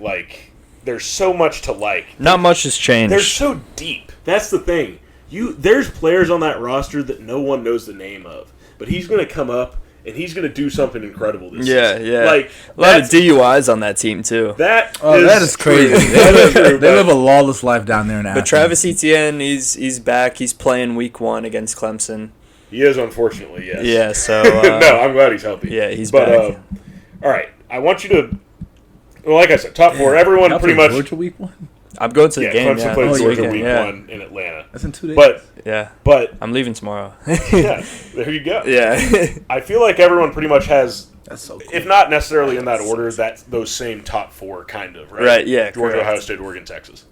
there's so much to like. Not much has changed. They're so deep. That's the thing. There's players on that roster that no one knows the name of. But he's going to come up, and he's going to do something incredible this season. Yeah. A lot of DUIs on that team, too. That is crazy. They live a lawless life down there in Athens. But Travis Etienne, he's back. He's playing week 1 against Clemson. He is, unfortunately, yes. Yeah, so... no, I'm glad he's healthy. Yeah, he's back. All right, I want you to... Well, like I said, top 4, everyone pretty much... Georgia week 1? I'm going to the game, Clemson plays Georgia week 1 in Atlanta. That's in 2 days. But I'm leaving tomorrow. Yeah, there you go. Yeah. I feel like everyone pretty much has... That's so cool. If not necessarily in that order, that's those same top 4, kind of, right? Right, yeah, Georgia, correct. Ohio State, Oregon, Texas.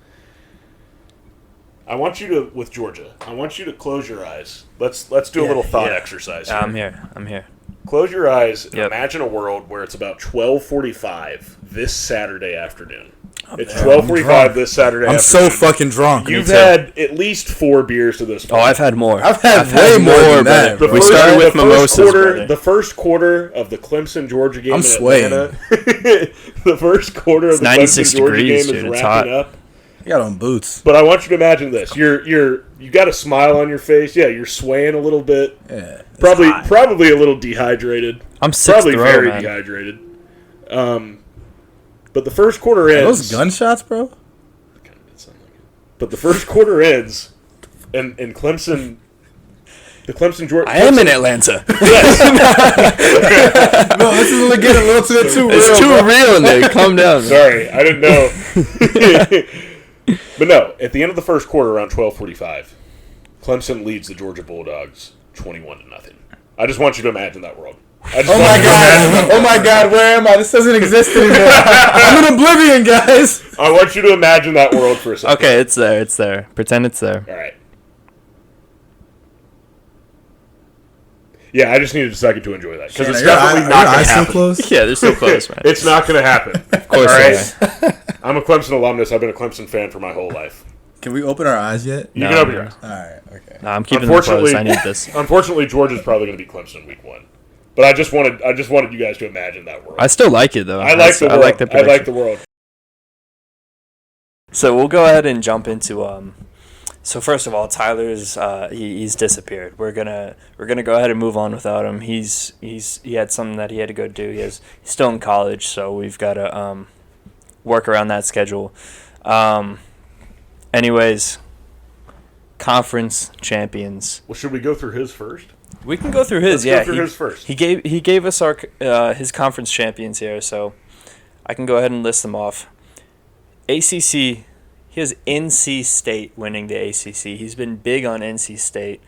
I want you to, with Georgia, I want you to close your eyes. Let's do a little thought exercise here. I'm here. Close your eyes and Yep. imagine a world where it's about 12:45 this Saturday afternoon. It's 12:45 this Saturday I'm afternoon. so fucking drunk. You've had at least 4 beers to this Oh, point. I've had more. I've had way more than that. The We first- started with the first mimosas, quarter, brother. The first quarter of the Clemson-Georgia game I'm in swaying. Atlanta. The first quarter of the 96 Clemson-Georgia degrees, game is dude. It's wrapping hot. up. I got on boots. But I want you to imagine this. You got a smile on your face. Yeah, you're swaying a little bit. Yeah. Probably a little dehydrated. I'm sixth Probably row, very man. dehydrated. But the first quarter ends. Are those gunshots, bro? Kind of did sound like it. But the first quarter ends, and Clemson, the Clemson Georgia. I am in Atlanta. No, this is getting a little too real. It's too real in there. Calm down. Man. Sorry, I didn't know. But no, at the end of the first quarter, around 12:45, Clemson leads the Georgia Bulldogs 21-0. I just want you to imagine that world. Oh my God, where am I? This doesn't exist anymore. I'm in oblivion, guys. I want you to imagine that world for a second. Okay, it's there. Pretend it's there. All right. Yeah, I just needed a second to enjoy that because it's Are definitely not going to still happen. closed? Yeah, they're so close, man. It's not going to happen. Of course, All right? they are. I'm a Clemson alumnus. I've been a Clemson fan for my whole life. Can we open our eyes yet? You can open your eyes. All right. Okay. No, I'm keeping them closed. I need this. Unfortunately, Georgia's probably going to beat Clemson in week 1. But I just wanted you guys to imagine that world. I still like it, though. I like the world. I like the world. So we'll go ahead and jump into so first of all, Tyler's he's disappeared. We're gonna go ahead and move on without him. He had something that he had to go do. He's still in college, so we've got to work around that schedule. Anyways, conference champions. Well, should we go through his first? We can go through his. Let's go through his first. He gave us our his conference champions here, so I can go ahead and list them off. ACC. He has NC State winning the ACC. He's been big on NC State.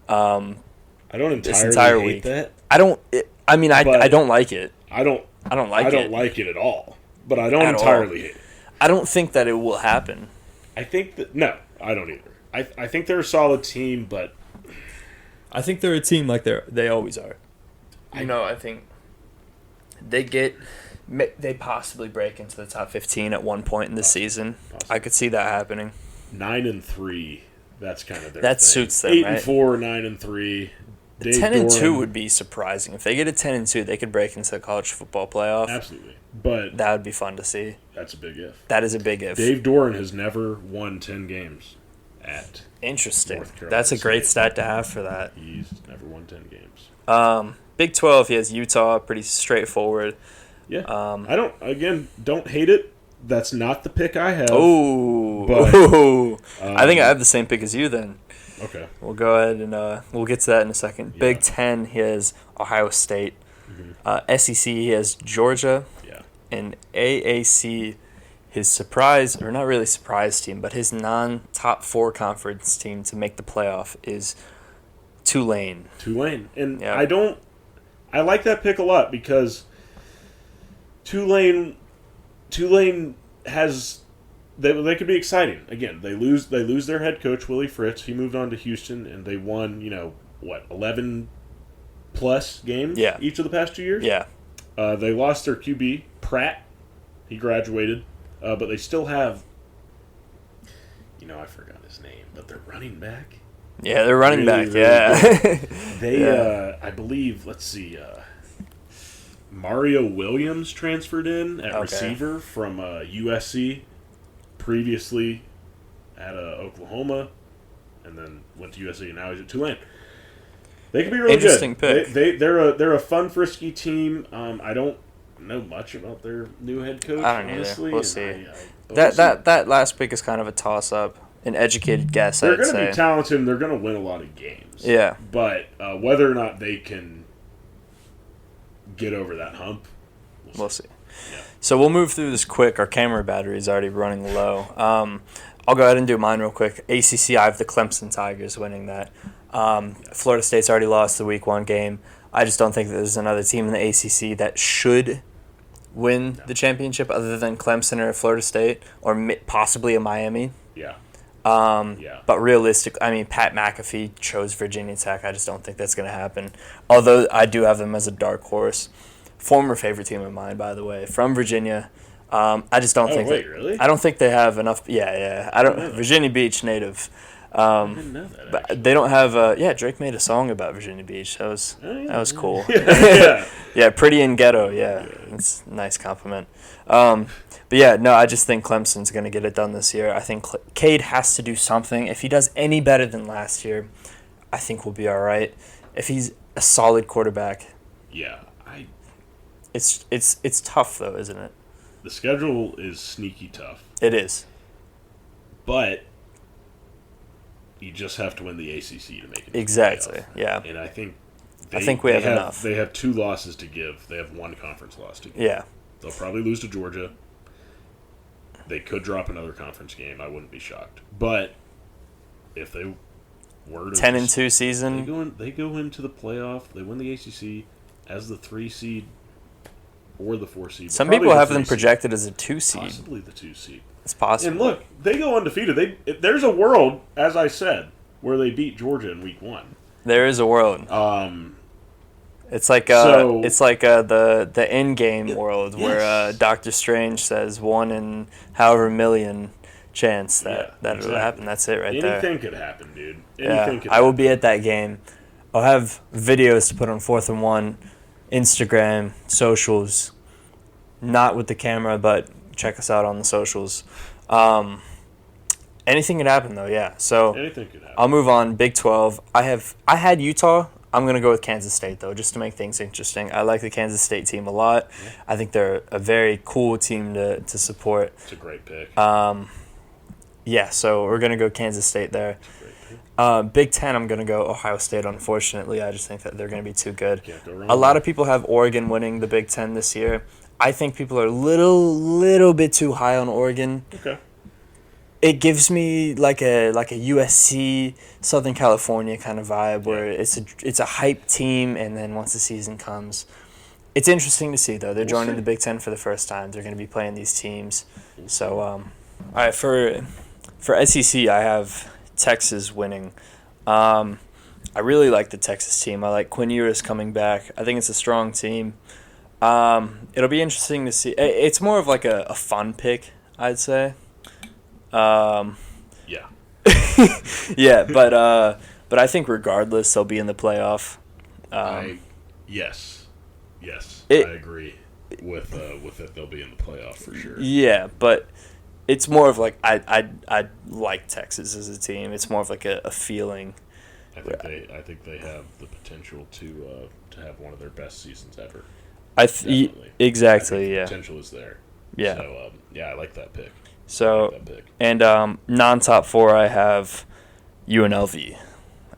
I don't entirely entire hate week. that. I don't like it. I don't like it at all. But I don't entirely hate it. I don't think that it will happen. I think that no, I don't either. I think they're a solid team, but I think they're a team like they always are. I think they possibly break into the top 15 at one point in the season. Possibly. I could see that happening. 9-3, that's kind of their that thing. suits them. 8-4, 9-3. 10-2 would be surprising. If they get a 10-2, they could break into the college football playoff. Absolutely, but that would be fun to see. That's a big if. That is a big if. Dave Doran has never won 10 games at Interesting. North Carolina That's a great State. stat to have for that. He's never won 10 games. Big 12, he has Utah, pretty straightforward. Yeah. Don't hate it. That's not the pick I have. Oh, I think I have the same pick as you then. Okay. We'll go ahead and we'll get to that in a second. Yeah. Big 10, he has Ohio State. Mm-hmm. SEC, he has Georgia. Yeah. And AAC, his surprise, or not really surprise team, but his non-top 4 conference team to make the playoff is Tulane. And yeah. I like that pick a lot because Tulane has they could be exciting. Again, they lose their head coach Willie Fritz. He moved on to Houston and they won, 11 plus games each of the past 2 years. Yeah. They lost their QB, Pratt. He graduated, but they still have I forgot his name, but they're running back. Yeah, they're running back. Really Yeah. They I believe, let's see, Mario Williams transferred in at receiver from USC, previously at Oklahoma, and then went to USC, and now he's at Tulane. They could be really Interesting good. pick. They're a fun, frisky team. I don't know much about their new head coach. I don't honestly, either. We'll see. That That last pick is kind of a toss-up, an educated guess, they're I'd say. going to be talented, and they're going to win a lot of games. Yeah. But whether or not they can get over that hump, we'll see. Yeah. So we'll move through this quick. Our camera battery is already running low. I'll go ahead and do mine real quick. ACC, I have the Clemson Tigers winning that. Florida State's already lost the Week 1 game. I just don't think there's another team in the ACC that should win the championship other than Clemson or Florida State or possibly a Miami. Yeah. But realistic, Pat McAfee chose Virginia Tech. I just don't think that's going to happen. Although I do have them as a dark horse. Former favorite team of mine, by the way, from Virginia. I just don't think. Really? I don't think they have enough. Yeah. I don't. Virginia Beach native. I didn't know that. But they don't have. Drake made a song about Virginia Beach. That was cool. Yeah. Yeah, pretty in ghetto. Yeah, it's a nice compliment. But yeah, no, I just think Clemson's going to get it done this year. I think Cade has to do something. If he does any better than last year, I think we'll be all right. If he's a solid quarterback. Yeah, It's tough though, isn't it? the schedule is sneaky tough. It is. But you just have to win the ACC to make it. Exactly. Yeah. And I think we have enough. They have 2 losses to give. They have 1 conference loss to give. Yeah. They'll probably lose to Georgia. They could drop another conference game. I wouldn't be shocked. But if they were to 10-2 season, they go into the playoff. They win the ACC as the 3 seed or the 4 seed. some Probably people the have 3 them seed. projected as a 2 seed. Possibly the 2 seed. It's possible. And look, they go undefeated. There's a world, as I said, where they beat Georgia in week 1. There is a world. It's like So- the end game world where Yes. Doctor Strange says 1 in however million chance that it'll exactly. happen. That's it right there. Anything could happen, dude. Yeah, Anything could I will happen. be at that game. I'll have videos to put on 4th and 1, Instagram, socials. Not with the camera, but check us out on the socials. Anything could happen though, yeah. So Anything could happen. I'll move on. Big 12. I had Utah. I'm gonna go with Kansas State though, just to make things interesting. I like the Kansas State team a lot. Yeah. I think they're a very cool team to support. It's a great pick. Yeah, so we're gonna go Kansas State there. Great pick. Big 10, I'm gonna go Ohio State. Unfortunately, I just think that they're gonna be too good. Can't go wrong. A lot of people have Oregon winning the Big 10 this year. I think people are a little bit too high on Oregon. Okay. It gives me like a USC, Southern California kind of vibe where it's a hype team, and then once the season comes, it's interesting to see though. They're joining the Big Ten for the first time. They're going to be playing these teams. So, all right, for SEC, I have Texas winning. I really like the Texas team. I like Quinn Ewers coming back. I think it's a strong team. It'll be interesting to see. It's more of like a fun pick, I'd say. Yeah. Yeah, but I think regardless they'll be in the playoff. Yes, I agree with it. They'll be in the playoff for sure. Yeah, but it's more of like I like Texas as a team. It's more of like a feeling. I think they have the potential to have one of their best seasons ever. Exactly. I think the Yeah. potential is there. Yeah. So I like that pick. So that pick. and non-top 4 I have UNLV.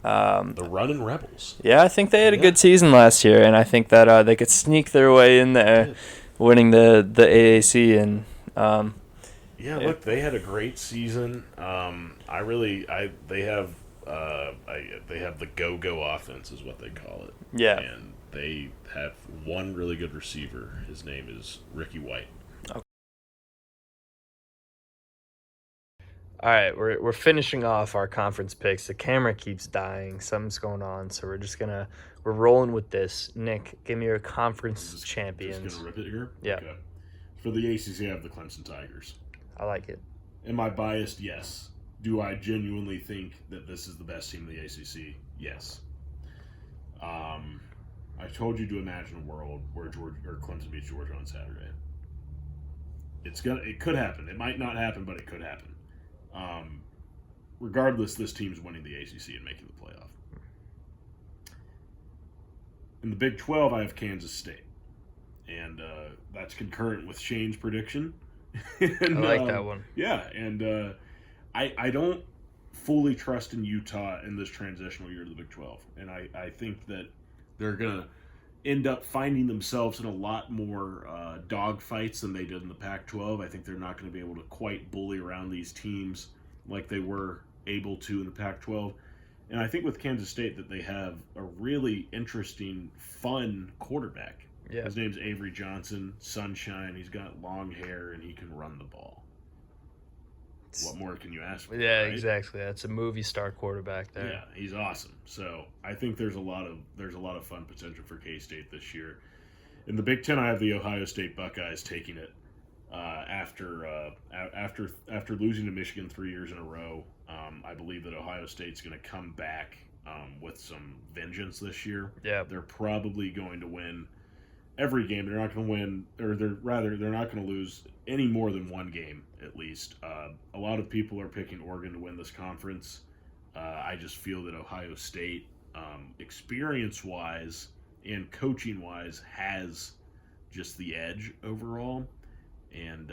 The Runnin' Rebels. Yeah, I think they had a good season last year, and I think that they could sneak their way in there, winning the AAC. And Look, they had a great season. They have the go-go offense is what they call it. Yeah. And they have one really good receiver. His name is Ricky White. All right, we're finishing off our conference picks. The camera keeps dying. Something's going on, so we're rolling with this. Nick, give me your conference champions. Just gonna rip it here. Yeah. Okay. For the ACC, I have the Clemson Tigers. I like it. Am I biased? Yes. Do I genuinely think that this is the best team in the ACC? Yes. I told you to imagine a world where Clemson beats Georgia on Saturday. It could happen. It might not happen, but it could happen. Regardless, this team's winning the ACC and making the playoff. In the Big 12, I have Kansas State, and that's concurrent with Shane's prediction. And, I like that one. Yeah, and I don't fully trust in Utah in this transitional year to the Big 12, and I think that they're going to end up finding themselves in a lot more dogfights than they did in the Pac-12. I think they're not going to be able to quite bully around these teams like they were able to in the Pac-12. And I think with Kansas State that they have a really interesting, fun quarterback. Yeah. His name's Avery Johnson, Sunshine. He's got long hair, and he can run the ball. What more can you ask for? Yeah, right? exactly. That's a movie star quarterback there. Yeah, he's awesome. So I think there's a lot of fun potential for K-State this year. In the Big Ten, I have the Ohio State Buckeyes taking it after losing to Michigan 3 years in a row. I believe that Ohio State's going to come back with some vengeance this year. Yeah. They're probably going to win every game. They're not going to win, or they're not going to lose any more than one game at least. A lot of people are picking Oregon to win this conference. I just feel that Ohio State, experience-wise and coaching-wise, has just the edge overall. And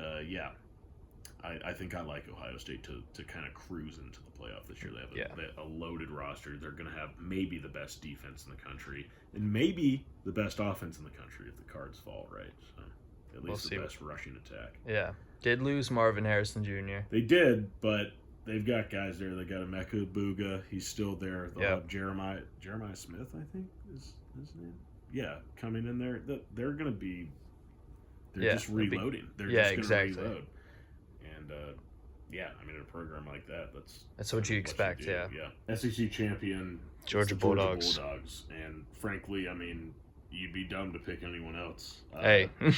I think I like Ohio State to kind of cruise into the playoff this year. They have a loaded roster. They're going to have maybe the best defense in the country and maybe the best offense in the country if the cards fall right. So at least the best rushing attack. Yeah. Did lose Marvin Harrison Jr. They did, but they've got guys there. They got Emeka Buga. He's still there. They'll have Jeremiah Smith, I think is his name. Yeah, coming in there. They're going to be just reloading. They're just going to reload. And in a program like that, that's what you expect. Yeah. SEC champion, Georgia Bulldogs. And frankly, you'd be dumb to pick anyone else. Hey. No,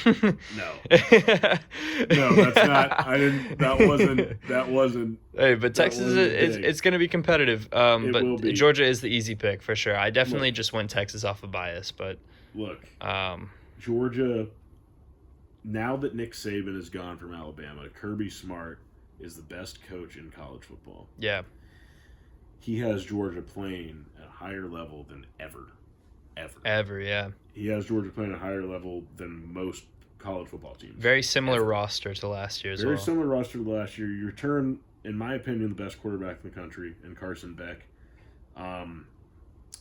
that's not. I didn't. That wasn't. Hey, but Texas it's going to be competitive. It but will be. Georgia is the easy pick for sure. I definitely just went Texas off of bias, but look, Georgia. Now that Nick Saban is gone from Alabama, Kirby Smart is the best coach in college football. Yeah. He has Georgia playing at a higher level than ever. Ever, yeah. He has Georgia playing at a higher level than most college football teams. Very similar roster to last year as well. Very similar roster to last year. You return, in my opinion, the best quarterback in the country in Carson Beck.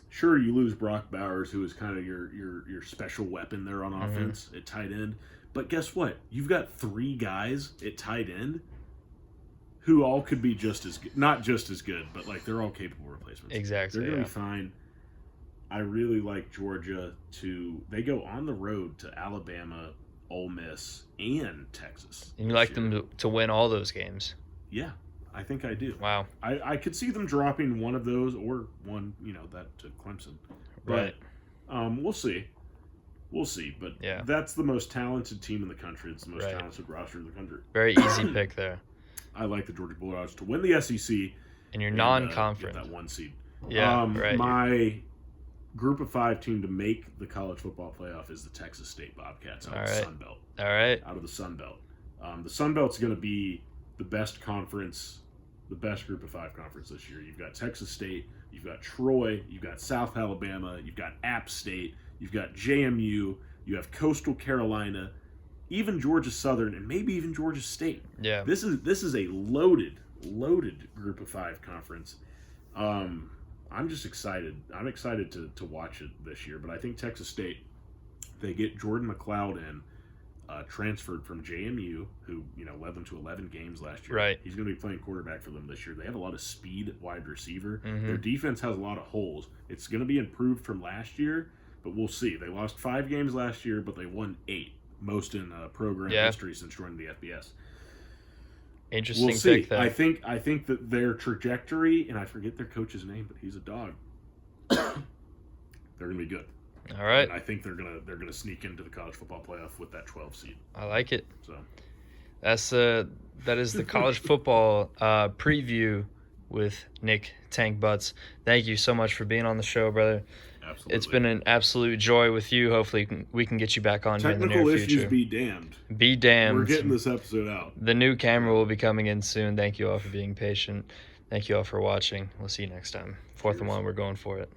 Sure, you lose Brock Bowers, who is kind of your special weapon there on offense at tight end. But guess what? You've got 3 guys at tight end who all could be just as good. Not just as good, but like they're all capable replacements. Exactly. They're going to be fine. I really like Georgia they go on the road to Alabama, Ole Miss, and Texas. And you like them to win all those games? Yeah, I think I do. Wow. I could see them dropping one of those or one, that to Clemson. But, right. We'll see. We'll see. But that's the most talented team in the country. It's the most talented roster in the country. Very easy pick there. I like the Georgia Bulldogs to win the SEC. And you're non-conference. Get that 1 seed. Yeah, right. My group of 5 team to make the college football playoff is the Texas State Bobcats out of the Sun Belt. All right. Out of the Sun Belt. The Sun Belt's going to be the best conference, the best group of 5 conference this year. You've got Texas State, you've got Troy, you've got South Alabama, you've got App State, you've got JMU, you have Coastal Carolina, even Georgia Southern, and maybe even Georgia State. Yeah. This is a loaded group of 5 conference. I'm just excited. I'm excited to watch it this year. But I think Texas State, they get Jordan McLeod in, transferred from JMU, who led them to 11 games last year. Right. He's going to be playing quarterback for them this year. They have a lot of speed at wide receiver. Their defense has a lot of holes. It's going to be improved from last year, but we'll see. They lost 5 games last year, but they won 8, most in program history since joining the FBS. Interesting we'll see. pick there. I think that their trajectory, and I forget their coach's name, but he's a dog. They're gonna be good. All right. And I think they're gonna sneak into the college football playoff with that 12 seed. I like it. So that is the college football preview with Nick Tank Butts. Thank you so much for being on the show, brother. Absolutely. It's been an absolute joy with you. Hopefully we can get you back on here in the near future. Technical issues be damned. Be damned. We're getting this episode out. The new camera will be coming in soon. Thank you all for being patient. Thank you all for watching. We'll see you next time. 4th and 1, we're going for it.